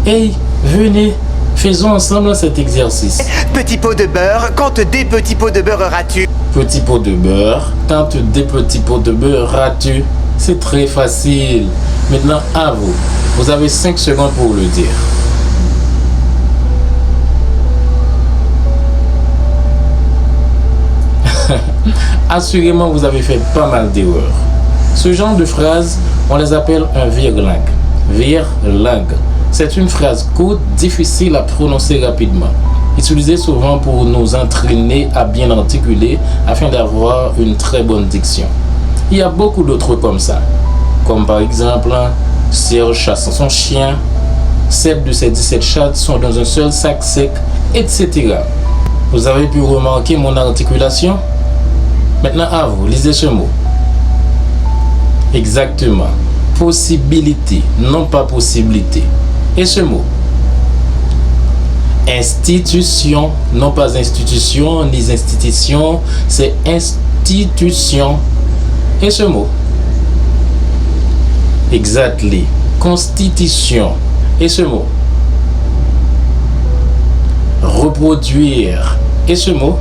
Hey, venez, faisons ensemble cet exercice. Petit pot de beurre, quand des petits pots de beurre auras-tu? Petit pot de beurre, quand des petits pots de beurre auras-tu? C'est très facile. Maintenant, à vous. Vous avez 5 secondes pour le dire. Assurément, vous avez fait pas mal d'erreurs. Ce genre de phrases, on les appelle un virlingue. Virlingue. C'est une phrase courte, difficile à prononcer rapidement. Utilisée souvent pour nous entraîner à bien articuler afin d'avoir une très bonne diction. Il y a beaucoup d'autres comme ça. Comme par exemple, Serge chasse son chien, 7 de ces 17 chats sont dans un seul sac sec, etc. Vous avez pu remarquer mon articulation? Maintenant à vous, lisez ce mot. Exactement. Possibilité, non pas possibilité. Et ce mot? Institution, non pas institution, ni institution, c'est institution. Et ce mot? Exactly. Constitution. Et ce mot? Reproduire. Et ce mot?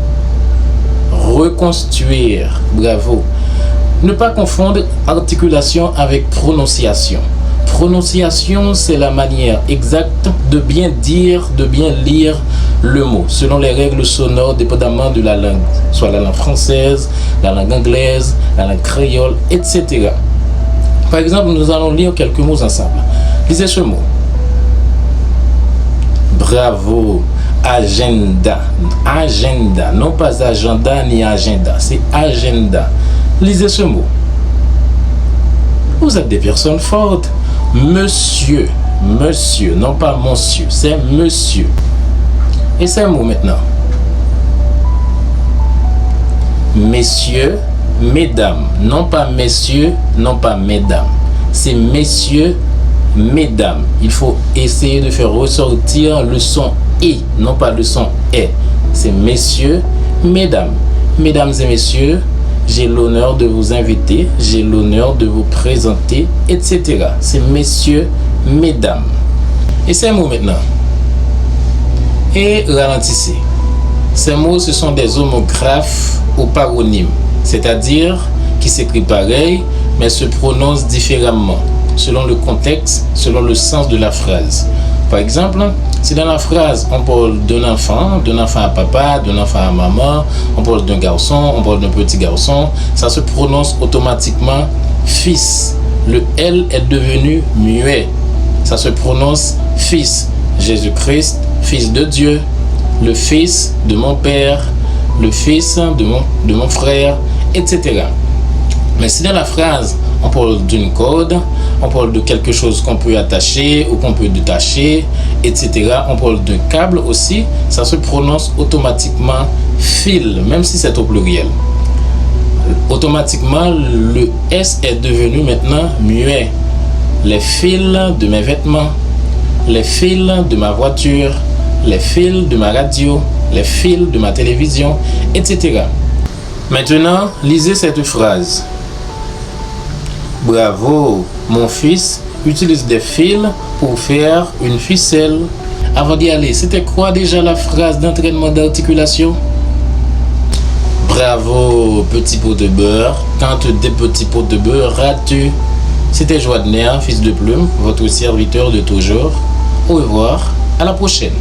Reconstruire. Bravo. Ne pas confondre articulation avec prononciation. Prononciation, c'est la manière exacte de bien dire, de bien lire le mot, selon les règles sonores dépendamment de la langue, soit la langue française, la langue anglaise, la langue créole, etc. Par exemple, nous allons lire quelques mots ensemble. Lisez ce mot. Bravo. Agenda. Agenda. Non pas agenda ni agenda. C'est agenda. Lisez ce mot. Vous êtes des personnes fortes. Monsieur. Monsieur. Non pas monsieur. C'est monsieur. Et ces mots maintenant. Messieurs. Mesdames. Non pas messieurs. Non pas mesdames. C'est messieurs. Mesdames. Il faut essayer de faire ressortir le son et, non pas le son est. C'est messieurs, mesdames. Mesdames et messieurs, j'ai l'honneur de vous inviter, j'ai l'honneur de vous présenter, etc. C'est messieurs, mesdames. Et ces mots maintenant. Et ralentissez. Ces mots, ce sont des homographes ou paronymes, c'est-à-dire qui s'écrit pareil, mais se prononcent différemment, selon le contexte, selon le sens de la phrase. Par exemple, si dans la phrase on parle d'un enfant à papa, d'un enfant à maman, on parle d'un garçon, on parle d'un petit garçon, ça se prononce automatiquement fils. Le L est devenu muet. Ça se prononce fils. Jésus-Christ, fils de Dieu, le fils de mon père, le fils de mon frère, etc. Mais si dans la phrase on parle d'une corde, on parle de quelque chose qu'on peut attacher ou qu'on peut détacher, etc. On parle d'un câble aussi, ça se prononce automatiquement fil, même si c'est au pluriel. Automatiquement, le S est devenu maintenant muet. Les fils de mes vêtements, les fils de ma voiture, les fils de ma radio, les fils de ma télévision, etc. Maintenant, lisez cette phrase. Bravo, mon fils utilise des fils pour faire une ficelle. Avant d'y aller, c'était quoi déjà la phrase d'entraînement d'articulation? Bravo, petit pot de beurre. Quand des petits pots de beurre rates-tu? C'était Joadner, fils de plume, votre serviteur de toujours. Au revoir, à la prochaine.